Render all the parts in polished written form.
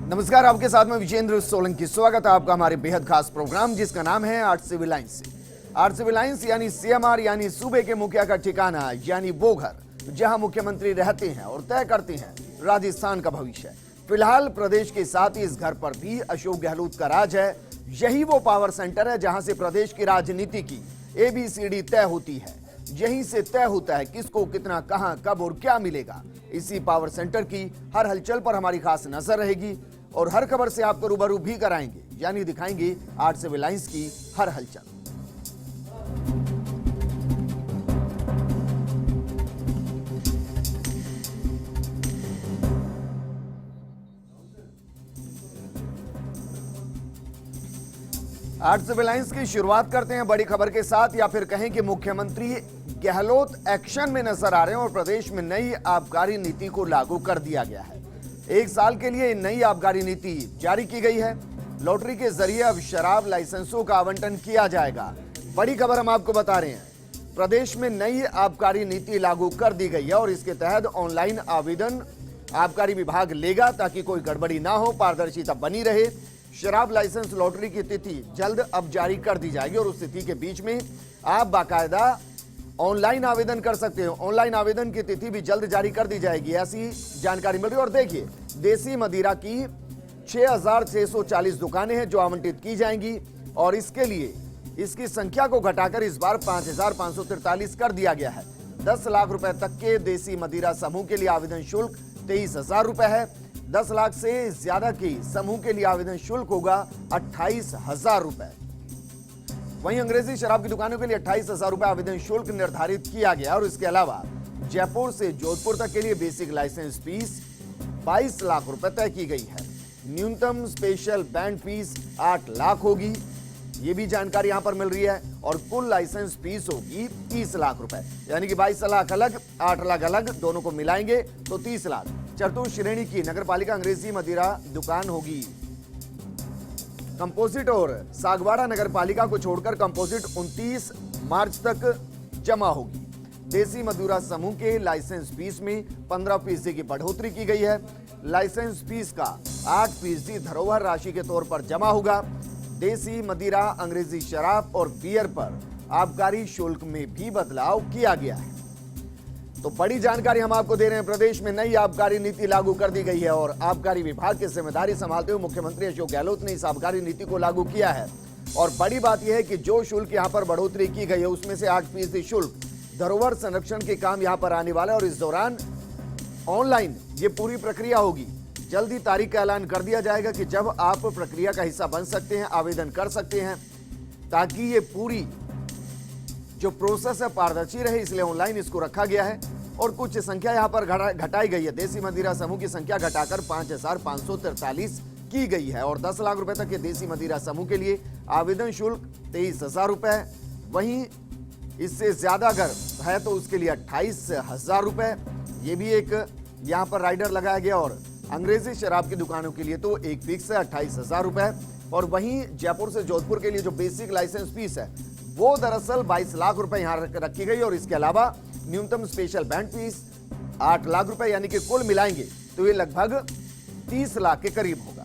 नमस्कार, आपके साथ में विजेंद्र सोलंकी। स्वागत है आपका हमारे बेहद खास प्रोग्राम जिसका नाम है आर्ट सिविल लाइन्स से। आर्ट सिविल लाइन्स यानी सीएमआर यानी सूबे के मुखिया का ठिकाना, यानी वो घर जहां मुख्यमंत्री रहते हैं और तय करते हैं राजस्थान का भविष्य। फिलहाल प्रदेश के साथ ही इस घर पर भी अशोक गहलोत का राज है। यही वो पावर सेंटर है जहां से प्रदेश की राजनीति की ABCD तय होती है। यहीं से तय होता है किसको कितना, कहां, कब और क्या मिलेगा। इसी पावर सेंटर की हर हलचल पर हमारी खास नजर रहेगी और हर खबर से आपको रूबरू भी कराएंगे, यानी दिखाएंगे आर्ट सिविल लाइन्स की हर हलचल। आर्ट सिविल लाइन्स की शुरुआत करते हैं बड़ी खबर के साथ, या फिर कहें कि मुख्यमंत्री गहलोत एक्शन में नजर आ रहे हैं और प्रदेश में नई आबकारी नीति को लागू कर दिया गया है। 1 साल के लिए नई आबकारी नीति जारी की गई है। लॉटरी के जरिए अब शराब लाइसेंसों का आवंटन किया जाएगा। बड़ी खबर हम आपको बता रहे हैं, प्रदेश में नई आबकारी नीति लागू कर दी गई है और इसके तहत ऑनलाइन आवेदन आबकारी विभाग लेगा ताकि कोई गड़बड़ी ना हो, पारदर्शिता बनी रहे। शराब लाइसेंस लॉटरी की तिथि जल्द अब जारी कर दी जाएगी और उस तिथि के बीच में आप बाकायदा ऑनलाइन आवेदन कर सकते हो। ऑनलाइन आवेदन की तिथि भी जल्द जारी कर दी जाएगी, ऐसी जानकारी मिल रही है। और देखिए, देसी मदिरा की 6,640 दुकानें हैं जो आवंटित की जाएंगी और इसके लिए इसकी संख्या को घटाकर इस बार 5,543 कर दिया गया है। 10 लाख रुपए तक के देसी मदिरा समूह के लिए आवेदन शुल्क 23,000 रुपए है। 10 लाख से ज्यादा की समूह के लिए आवेदन शुल्क होगा 28,000 रुपए। वहीं अंग्रेजी शराब की दुकानों के लिए 28,000 रुपए आवेदन शुल्क निर्धारित किया गया और इसके अलावा जयपुर से जोधपुर तक के लिए बेसिक लाइसेंस फीस 22 लाख रुपए तय की गई है। न्यूनतम स्पेशल बैंड फीस 8 लाख होगी, ये भी जानकारी यहां पर मिल रही है। और कुल लाइसेंस फीस होगी 30 लाख रुपए, यानी कि 22 लाख अलग, 8 लाख अलग, दोनों को मिलाएंगे तो 30 लाख। चतुर्थ श्रेणी की नगरपालिका अंग्रेजी मदिरा दुकान होगी। कंपोजिट और सागवाड़ा नगरपालिका को छोड़कर कंपोजिट 29 मार्च तक जमा होगी। देसी मदिरा समूह के लाइसेंस फीस में 15% की बढ़ोतरी की गई है। लाइसेंस फीस का 8% धरोहर राशि के तौर पर जमा होगा। देसी मदिरा, अंग्रेजी शराब और बियर पर आबकारी शुल्क में भी बदलाव किया गया है। तो बड़ी जानकारी हम आपको दे रहे हैं, प्रदेश में नई आबकारी नीति लागू कर दी गई है और आबकारी विभाग की जिम्मेदारी संभालते हुए मुख्यमंत्री अशोक गहलोत ने इस आबकारी नीति को लागू किया है। और बड़ी बात यह है कि जो शुल्क यहां पर बढ़ोतरी की गई है उसमें से 8% शुल्क धरोहर संरक्षण के काम यहां पर आने वाला है और इस दौरान ऑनलाइन ये पूरी प्रक्रिया होगी। जल्दी तारीख का ऐलान कर दिया जाएगा कि जब आप प्रक्रिया का हिस्सा बन सकते हैं, आवेदन कर सकते हैं, ताकि ये पूरी जो प्रोसेस है पारदर्शी रहे, इसलिए ऑनलाइन इसको रखा गया है। और कुछ संख्या यहां पर घटाई गई है। देसी मदिरा समूह की संख्या घटाकर 5,543 की गई है और 10 लाख रुपए तक के देसी मदिरा समूह के लिए आवेदन शुल्क 23,000 रुपए है। वहीं इससे ज्यादा अगर है तो उसके लिए 28,000 रुपए, ये भी एक यहां पर राइडर लगाया गया। और अंग्रेजी शराब की दुकानों के लिए तो एक फिक्स है 28,000 रुपए। और वहीं जयपुर से जोधपुर के लिए जो बेसिक लाइसेंस फीस है वो दरअसल 22 लाख रुपए यहां रखी गई और इसके अलावा न्यूनतम स्पेशल बैंड फीस 8 लाख रुपए, यानी कि कुल मिलाएंगे तो ये लगभग 30 लाख के करीब होगा।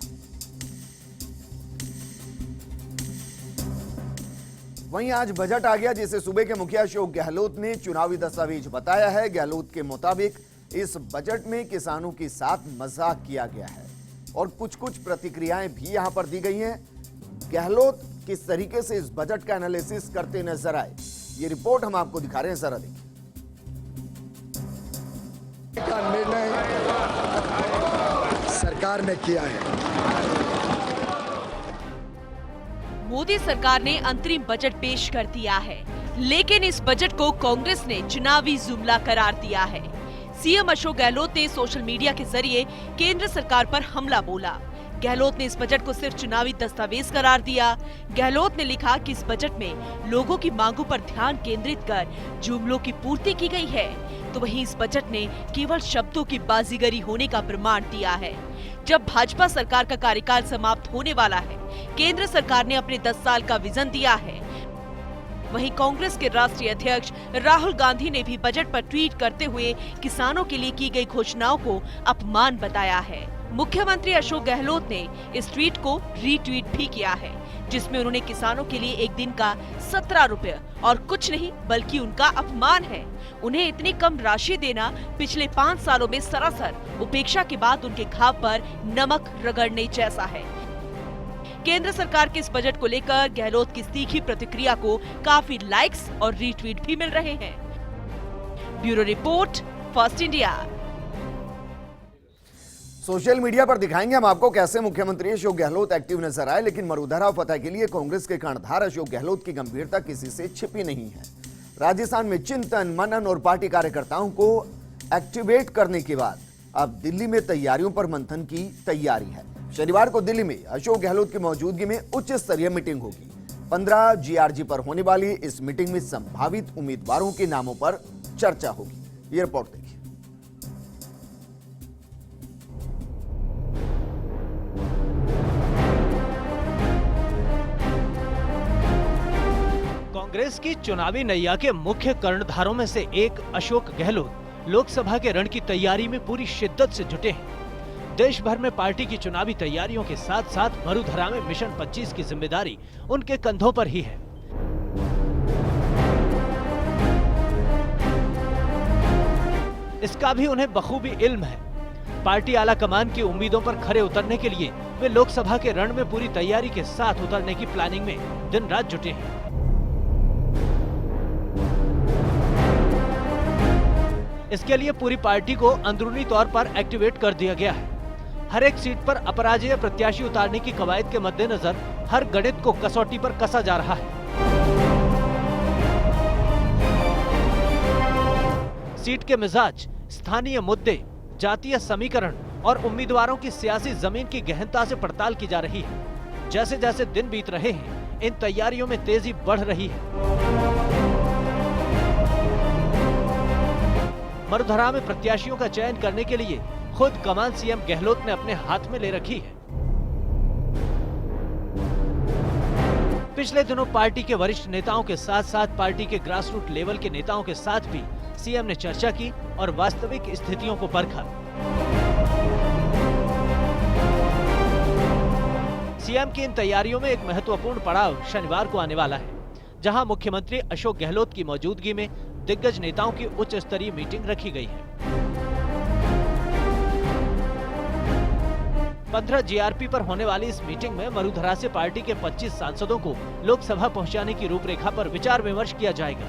वहीं आज बजट आ गया जिसे सूबे के मुखिया अशोक गहलोत ने चुनावी दस्तावेज बताया है। गहलोत के मुताबिक इस बजट में किसानों के साथ मजाक किया गया है और कुछ प्रतिक्रियाएं भी यहां पर दी गई हैं। गहलोत किस तरीके से इस बजट का एनालिसिस करते नजर आए, ये रिपोर्ट हम आपको दिखा रहे हैं, जरा देखिए। का निर्णय सरकार ने किया है। मोदी सरकार ने अंतरिम बजट पेश कर दिया है, लेकिन इस बजट को कांग्रेस ने चुनावी जुमला करार दिया है। सीएम अशोक गहलोत ने सोशल मीडिया के जरिए केंद्र सरकार पर हमला बोला। गहलोत ने इस बजट को सिर्फ चुनावी दस्तावेज करार दिया। गहलोत ने लिखा कि इस बजट में लोगों की मांगों पर ध्यान केंद्रित कर जुमलों की पूर्ति की गई है, तो वहीं इस बजट ने केवल शब्दों की बाजीगरी होने का प्रमाण दिया है। जब भाजपा सरकार का कार्यकाल समाप्त होने वाला है, केंद्र सरकार ने अपने 10 साल का विजन दिया है। वहीं कांग्रेस के राष्ट्रीय अध्यक्ष राहुल गांधी ने भी बजट पर ट्वीट करते हुए किसानों के लिए की गई घोषणाओं को अपमान बताया है। मुख्यमंत्री अशोक गहलोत ने इस ट्वीट को रीट्वीट भी किया है, जिसमें उन्होंने किसानों के लिए एक दिन का 17 रुपए और कुछ नहीं बल्कि उनका अपमान है। उन्हें इतनी कम राशि देना पिछले 5 सालों में सरासर उपेक्षा के बाद उनके घाव पर नमक रगड़ने जैसा है। केंद्र सरकार के इस बजट को लेकर गहलोत की तीखी प्रतिक्रिया को काफी लाइक्स और रीट्वीट भी मिल रहे हैं। Bureau report, first India. Social media पर दिखाएंगे हम आपको कैसे मुख्यमंत्री अशोक गहलोत एक्टिव नजर आए, लेकिन मरुधरा फतह के लिए कांग्रेस के कर्णधार अशोक गहलोत की गंभीरता किसी से छिपी नहीं है। राजस्थान में चिंतन, मनन और पार्टी कार्यकर्ताओं को एक्टिवेट करने के बाद अब दिल्ली में तैयारियों पर मंथन की तैयारी है। शनिवार को दिल्ली में अशोक गहलोत की मौजूदगी में उच्च स्तरीय मीटिंग होगी। 15 जीआरजी पर होने वाली इस मीटिंग में संभावित उम्मीदवारों के नामों पर चर्चा होगी। ये रिपोर्ट देखिए। कांग्रेस की चुनावी नैया के मुख्य कर्णधारों में से एक अशोक गहलोत लोकसभा के रण की तैयारी में पूरी शिद्दत से जुटे हैं। देश भर में पार्टी की चुनावी तैयारियों के साथ साथ मरुधरा में मिशन 25 की जिम्मेदारी उनके कंधों पर ही है। इसका भी उन्हें बखूबी इल्म है। पार्टी आला कमान की उम्मीदों पर खरे उतरने के लिए वे लोकसभा के रण में पूरी तैयारी के साथ उतरने की प्लानिंग में दिन रात जुटे हैं। इसके लिए पूरी पार्टी को अंदरूनी तौर पर एक्टिवेट कर दिया गया है। हर एक सीट पर अपराजेय प्रत्याशी उतारने की कवायद के मद्देनजर हर गणित को कसौटी पर कसा जा रहा है। सीट के मिजाज, स्थानीय मुद्दे, जातीय समीकरण और उम्मीदवारों की सियासी जमीन की गहनता से पड़ताल की जा रही है। जैसे जैसे दिन बीत रहे हैं, इन तैयारियों में तेजी बढ़ रही है। मरुधरा में प्रत्याशियों का चयन करने के लिए खुद कमान सीएम गहलोत ने अपने हाथ में ले रखी है। पिछले दिनों पार्टी के वरिष्ठ नेताओं के साथ साथ पार्टी के ग्रासरूट लेवल के नेताओं के साथ भी सीएम ने चर्चा की और वास्तविक स्थितियों को परखा। सीएम की इन तैयारियों में एक महत्वपूर्ण पड़ाव शनिवार को आने वाला है, जहां मुख्यमंत्री अशोक गहलोत की मौजूदगी में दिग्गज नेताओं की उच्च स्तरीय मीटिंग रखी गई है। 15 जीआरपी पर होने वाली इस मीटिंग में मरुधरा से पार्टी के 25 सांसदों को लोकसभा पहुंचाने की रूपरेखा पर विचार विमर्श किया जाएगा।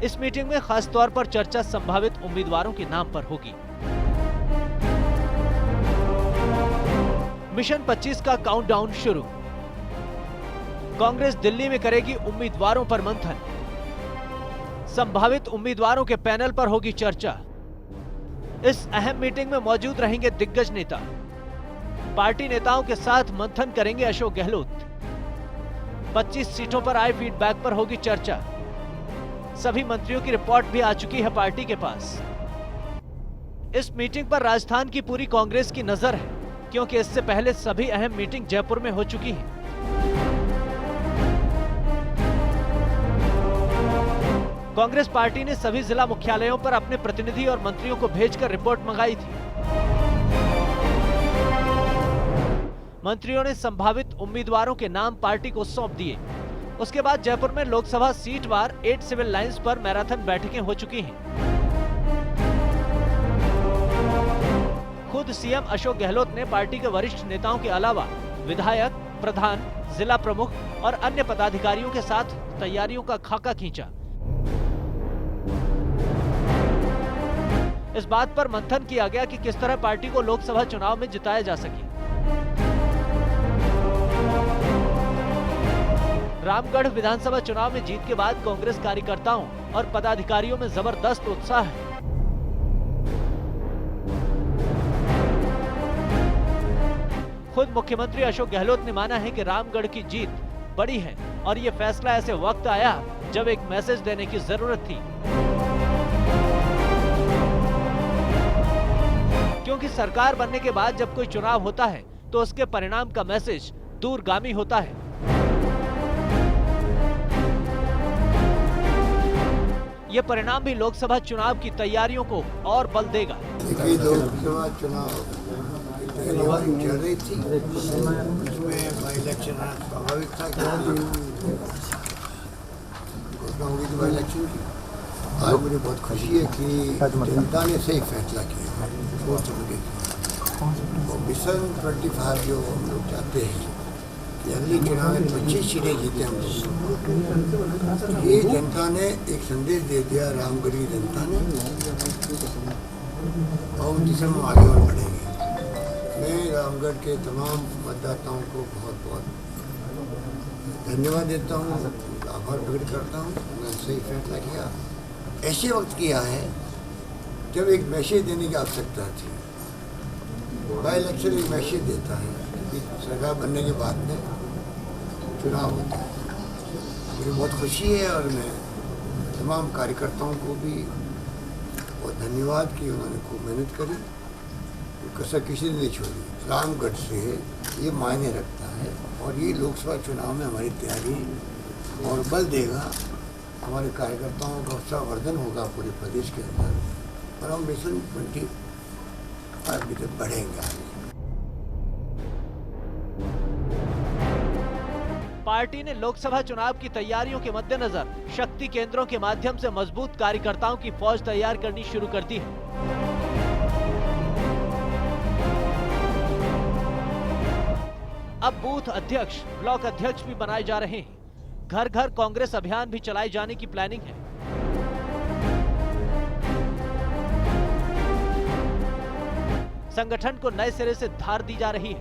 इस मीटिंग में खास तौर पर चर्चा संभावित उम्मीदवारों के नाम पर होगी। मिशन 25 का काउंटडाउन शुरू। कांग्रेस दिल्ली में करेगी उम्मीदवारों पर मंथन। संभावित उम्मीदवारों के पैनल पर होगी चर्चा। इस अहम मीटिंग में मौजूद रहेंगे दिग्गज नेता। पार्टी नेताओं के साथ मंथन करेंगे अशोक गहलोत। 25 सीटों पर आए फीडबैक पर होगी चर्चा। सभी मंत्रियों की रिपोर्ट भी आ चुकी है पार्टी के पास। इस मीटिंग पर राजस्थान की पूरी कांग्रेस की नजर है, क्योंकि इससे पहले सभी अहम मीटिंग जयपुर में हो चुकी है। कांग्रेस पार्टी ने सभी जिला मुख्यालयों पर अपने प्रतिनिधि और मंत्रियों को भेजकर रिपोर्ट मंगाई थी। मंत्रियों ने संभावित उम्मीदवारों के नाम पार्टी को सौंप दिए। उसके बाद जयपुर में लोकसभा सीटवार 8 सिविल लाइंस पर मैराथन बैठकें हो चुकी हैं। खुद सीएम अशोक गहलोत ने पार्टी के वरिष्ठ नेताओं के अलावा विधायक, प्रधान, जिला प्रमुख और अन्य पदाधिकारियों के साथ तैयारियों का खाका खींचा। इस बात पर मंथन किया गया कि किस तरह पार्टी को लोकसभा चुनाव में जिताया जा सके। रामगढ़ विधानसभा चुनाव में जीत के बाद कांग्रेस कार्यकर्ताओं और पदाधिकारियों में जबरदस्त उत्साह है। खुद मुख्यमंत्री अशोक गहलोत ने माना है कि रामगढ़ की जीत बड़ी है और ये फैसला ऐसे वक्त आया जब एक मैसेज देने की जरूरत थी, क्योंकि सरकार बनने के बाद जब कोई चुनाव होता है तो उसके परिणाम का मैसेज दूरगामी होता है। ये परिणाम भी लोकसभा चुनाव की तैयारियों को और बल देगा। देखिए, लोकसभा चुनाव तैयारी चल रही थी, उसमें बाई इलेक्शन स्वाभाविक था कि घोषणा होगी तो बाई इलेक्शन की। आज मुझे बहुत खुशी है कि जनता ने सही फैसला किया। बहुत मिशन 25 जो हम लोग चाहते हैं कि अगली चुनाव में 25 सीटें जीते हम लोग, ये जनता ने एक संदेश दे दिया, रामगढ़ की जनता ने, और जिससे हम आगे और बढ़ेंगे। मैं रामगढ़ के तमाम मतदाताओं को बहुत बहुत धन्यवाद देता हूँ, आभार प्रकट करता हूँ। उन्होंने सही फैसला किया, ऐसे वक्त किया है जब एक मैसेज देने की आवश्यकता थी। बाई इलेक्शन एक मैसेज देता है कि सरकार बनने के बाद में चुनाव होता है। मुझे बहुत खुशी है और मैं तमाम कार्यकर्ताओं को भी बहुत धन्यवाद कि उन्होंने खूब मेहनत करी, कसर किसी ने नहीं छोड़ी। रामगढ़ से ये मायने रखता है और ये लोकसभा चुनाव में हमारी तैयारी और बल देगा। हमारे कार्यकर्ताओं का उत्साहवर्धन होगा पूरे प्रदेश के अंदर और हम मिशन 25 अभी तक बढ़ेंगे आगे। पार्टी ने लोकसभा चुनाव की तैयारियों के मद्देनजर शक्ति केंद्रों के माध्यम से मजबूत कार्यकर्ताओं की फौज तैयार करनी शुरू कर दी है। अब बूथ अध्यक्ष, ब्लॉक अध्यक्ष भी बनाए जा रहे हैं। घर घर कांग्रेस अभियान भी चलाए जाने की प्लानिंग है। संगठन को नए सिरे से धार दी जा रही है।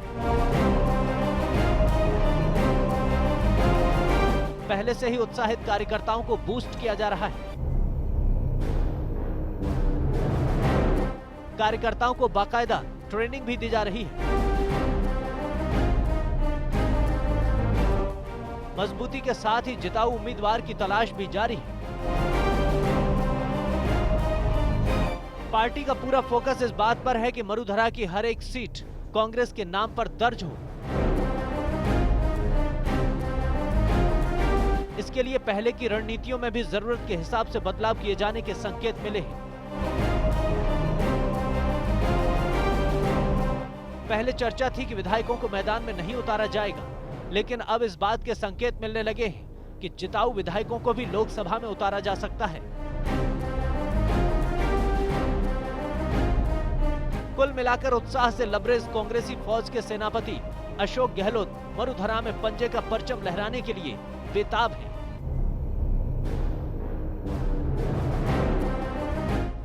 पहले से ही उत्साहित कार्यकर्ताओं को बूस्ट किया जा रहा है। कार्यकर्ताओं को बाकायदा ट्रेनिंग भी दी जा रही है। मजबूती के साथ ही जिताऊ उम्मीदवार की तलाश भी जारी है। पार्टी का पूरा फोकस इस बात पर है कि मरुधरा की हर एक सीट कांग्रेस के नाम पर दर्ज हो। इसके लिए पहले की रणनीतियों में भी जरूरत के हिसाब से बदलाव किए जाने के संकेत मिले हैं। पहले चर्चा थी कि विधायकों को मैदान में नहीं उतारा जाएगा, लेकिन अब इस बात के संकेत मिलने लगे हैं कि जिताऊ विधायकों को भी लोकसभा में उतारा जा सकता है। कुल मिलाकर उत्साह से लबरेज कांग्रेसी फौज के सेनापति अशोक गहलोत मरुधरा में पंजे का परचम लहराने के लिए बेताब हैं।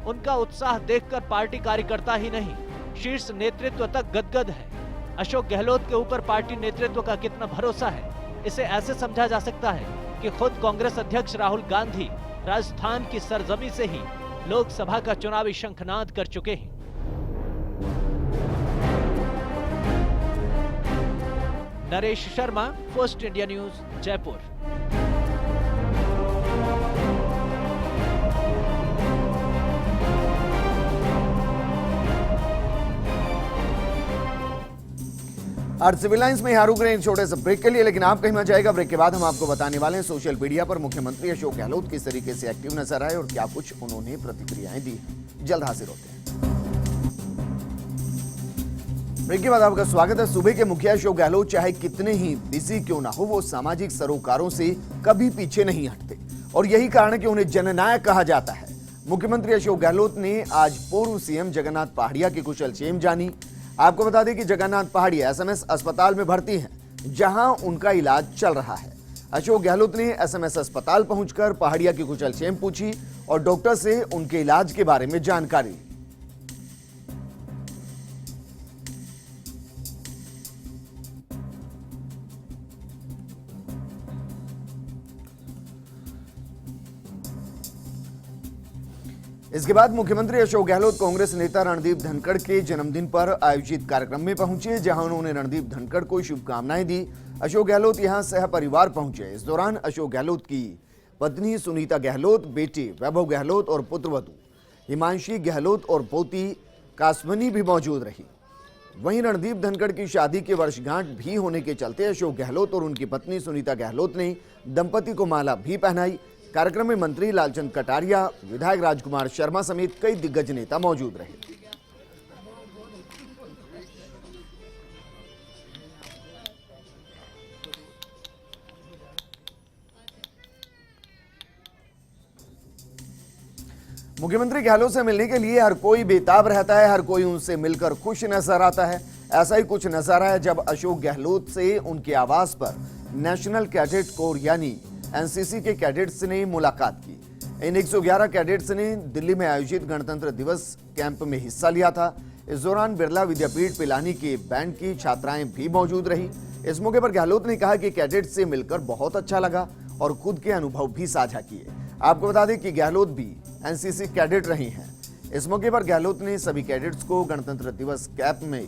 उनका उत्साह देखकर पार्टी कार्यकर्ता ही नहीं, शीर्ष नेतृत्व तक गदगद है। अशोक गहलोत के ऊपर पार्टी नेतृत्व का कितना भरोसा है, इसे ऐसे समझा जा सकता है कि खुद कांग्रेस अध्यक्ष राहुल गांधी राजस्थान की सरजमी से ही लोकसभा का चुनावी शंखनाद कर चुके हैं। Naresh Sharma, first India news, Jaipur. और सिविल लाइंस में यहाँ रुक रहे हैं छोटे से ब्रेक के लिए, लेकिन आप कहीं मत जाएगा। ब्रेक के बाद हम आपको बताने वाले हैं सोशल मीडिया पर मुख्यमंत्री अशोक गहलोत किस तरीके से एक्टिव नजर आए और क्या कुछ उन्होंने प्रतिक्रियाएं दी। जल्द हाजिर होते हैं। ब्रेक के बाद आपका स्वागत है। सूबे के मुखिया अशोक गहलोत चाहे कितने ही बिजी क्यों ना हो, वो सामाजिक सरोकारों से कभी पीछे नहीं हटते और यही कारण है कि उन्हें जननायक कहा जाता है। मुख्यमंत्री अशोक गहलोत ने आज पूर्व सीएम जगन्नाथ पहाड़िया की कुशलक्षेम जानी। आपको बता दें कि जगन्नाथ पहाड़िया एसएमएस अस्पताल में भर्ती हैं, जहां उनका इलाज चल रहा है। अशोक गहलोत ने एसएमएस अस्पताल पहुंचकर पहाड़िया की कुशलक्षेम पूछी और डॉक्टर से उनके इलाज के बारे में जानकारी ली। इसके बाद मुख्यमंत्री अशोक गहलोत कांग्रेस नेता रणदीप धनखड़ के जन्मदिन पर आयोजित कार्यक्रम में पहुंचे, जहां उन्होंने रणदीप धनखड़ को शुभकामनाएं दी। अशोक गहलोत यहां सह परिवार पहुंचे। इस दौरान अशोक गहलोत की पत्नी सुनीता गहलोत, बेटे वैभव गहलोत और पुत्रवधू हिमांशी गहलोत और पोती कासमनी भी मौजूद रही। वहीं रणदीप धनखड़ की शादी की वर्षगांठ भी होने के चलते अशोक गहलोत और उनकी पत्नी सुनीता गहलोत ने दंपति को माला भी पहनाई। कार्यक्रम में मंत्री लालचंद कटारिया, विधायक राजकुमार शर्मा समेत कई दिग्गज नेता मौजूद रहे। मुख्यमंत्री गहलोत से मिलने के लिए हर कोई बेताब रहता है, हर कोई उनसे मिलकर खुश नजर आता है। ऐसा ही कुछ नजर आया जब अशोक गहलोत से उनके आवास पर नेशनल कैडेट कोर यानी एनसीसी के कैडेट्स ने मुलाकात की। इन 111 कैडेट्स ने दिल्ली में आयोजित गणतंत्र दिवस कैंप में हिस्सा लिया था। इस दौरान बिरला विद्यापीठ पिलानी के बैंड की छात्राएं भी मौजूद रही। इस मौके पर गहलोत ने कहा कि कैडेट्स से मिलकर बहुत अच्छा लगा और खुद के अनुभव भी साझा किए। आपको बता दें कि गहलोत भी एनसीसी कैडेट रही हैं। इस मौके पर गहलोत ने सभी कैडेट्स को गणतंत्र दिवस कैंप में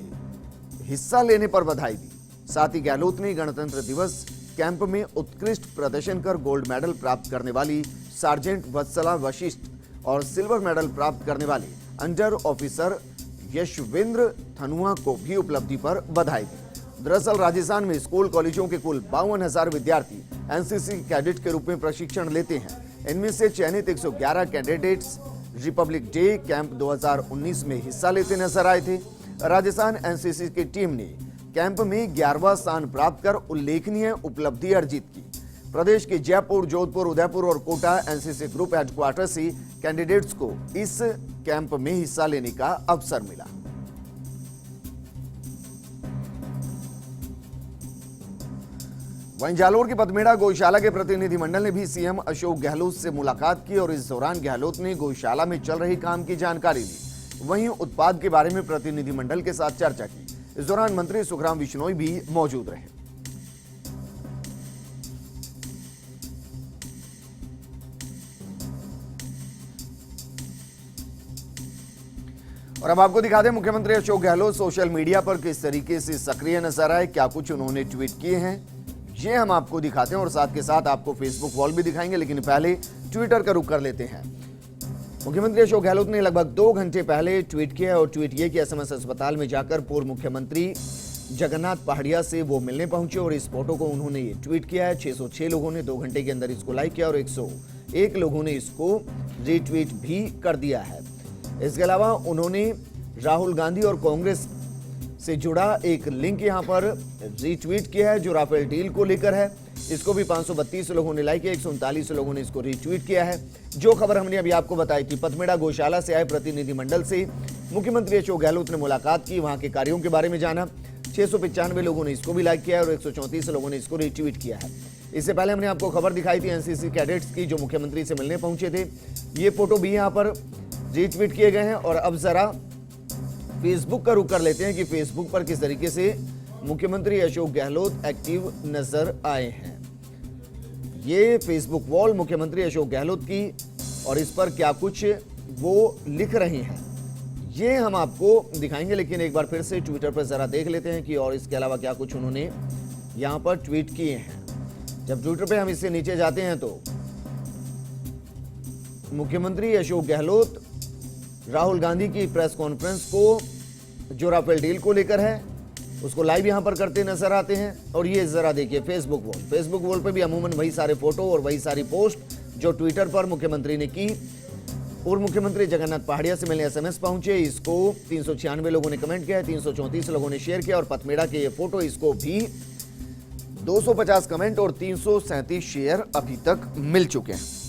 हिस्सा लेने पर बधाई दी। साथ ही गहलोत ने गणतंत्र दिवस कैंप में उत्कृष्ट प्रदर्शन कर गोल्ड मेडल प्राप्त करने वाली सार्जेंट वत्सला वशिष्ठ और सिल्वर मेडल प्राप्त करने वाले अंडर ऑफिसर यशवेंद्र थनुआ को भी उपलब्धि पर बधाई दी। दरअसल राजस्थान में स्कूल कॉलेजों के कुल 52,000 विद्यार्थी एनसीसी कैडेट के रूप में प्रशिक्षण लेते हैं। इनमें से चयनित 111 कैंडिडेट्स रिपब्लिक डे कैंप 2019 में हिस्सा लेते नजर आए थे। राजस्थान एनसीसी की टीम ने कैंप में 11वां स्थान प्राप्त कर उल्लेखनीय उपलब्धि अर्जित की। प्रदेश के जयपुर, जोधपुर, उदयपुर और कोटा एनसीसी ग्रुप हेडक्वार्टर से कैंडिडेट्स को इस कैंप में हिस्सा लेने का अवसर मिला। वहीं जालोर की पथमेड़ा गौशाला के प्रतिनिधिमंडल ने भी सीएम अशोक गहलोत से मुलाकात की और इस दौरान गहलोत ने गौशाला में चल रही काम की जानकारी ली। वहीं उत्पाद के बारे में प्रतिनिधिमंडल के साथ चर्चा की। इस दौरान मंत्री सुखराम बिश्नोई भी मौजूद रहे। और अब आपको दिखा दें मुख्यमंत्री अशोक गहलोत सोशल मीडिया पर किस तरीके से सक्रिय नजर आए, क्या कुछ उन्होंने ट्वीट किए हैं, ये हम आपको दिखाते हैं और साथ के साथ आपको फेसबुक वॉल भी दिखाएंगे। लेकिन पहले ट्विटर का रुख कर लेते हैं। मुख्यमंत्री अशोक गहलोत ने लगभग 2 घंटे पहले ट्वीट किया और ट्वीट ये कि एसएमएस अस्पताल में जाकर पूर्व मुख्यमंत्री जगन्नाथ पहाड़िया से वो मिलने पहुंचे और इस फोटो को उन्होंने ये ट्वीट किया है। 606 लोगों ने 2 घंटे के अंदर इसको लाइक किया और 101 लोगों ने इसको रीट्वीट भी कर दिया है। इसके अलावा उन्होंने राहुल गांधी और कांग्रेस से जुड़ा एक लिंक यहां पर रीट्वीट किया है जो राफेल डील को लेकर है। इसको भी 532 लोगों ने लाइक किया, 139 लोगों ने इसको रीट्वीट किया है। जो खबर हमने अभी आपको बताई थी, पथमेड़ा गौशाला से आए प्रतिनिधिमंडल से मुख्यमंत्री अशोक गहलोत ने मुलाकात की, वहां के कार्यों के बारे में जाना। 695 लोगों ने इसको भी लाइक किया है और 134 लोगों ने इसको रीट्वीट किया है। इससे पहले हमने आपको खबर दिखाई थी एनसीसी कैडेट्स की जो मुख्यमंत्री से मिलने पहुंचे थे। ये फोटो भी यहाँ पर रीट्वीट किए गए हैं। और अब जरा फेसबुक का रुख कर लेते हैं कि फेसबुक पर किस तरीके से मुख्यमंत्री अशोक गहलोत एक्टिव नजर आए हैं। ये फेसबुक वॉल मुख्यमंत्री अशोक गहलोत की और इस पर क्या कुछ वो लिख रहे हैं ये हम आपको दिखाएंगे। लेकिन एक बार फिर से ट्विटर पर जरा देख लेते हैं कि और इसके अलावा क्या कुछ उन्होंने यहां पर ट्वीट किए हैं। जब ट्विटर पे हम इससे नीचे जाते हैं तो मुख्यमंत्री अशोक गहलोत राहुल गांधी की प्रेस कॉन्फ्रेंस को जो राफेल डील को लेकर है उसको लाइव यहां पर करते नजर आते हैं। और ये जरा देखिए फेसबुक वॉल पे भी अमूमन वही सारे फोटो और वही सारी पोस्ट जो ट्विटर पर मुख्यमंत्री ने की। पूर्व मुख्यमंत्री जगन्नाथ पहाड़िया से मिलने एसएमएस पहुंचे, इसको 396 लोगों ने कमेंट किया है, 334 लोगों ने शेयर किया और पथमेड़ा के ये फोटो इसको भी 250 कमेंट और 337 शेयर अभी तक मिल चुके हैं।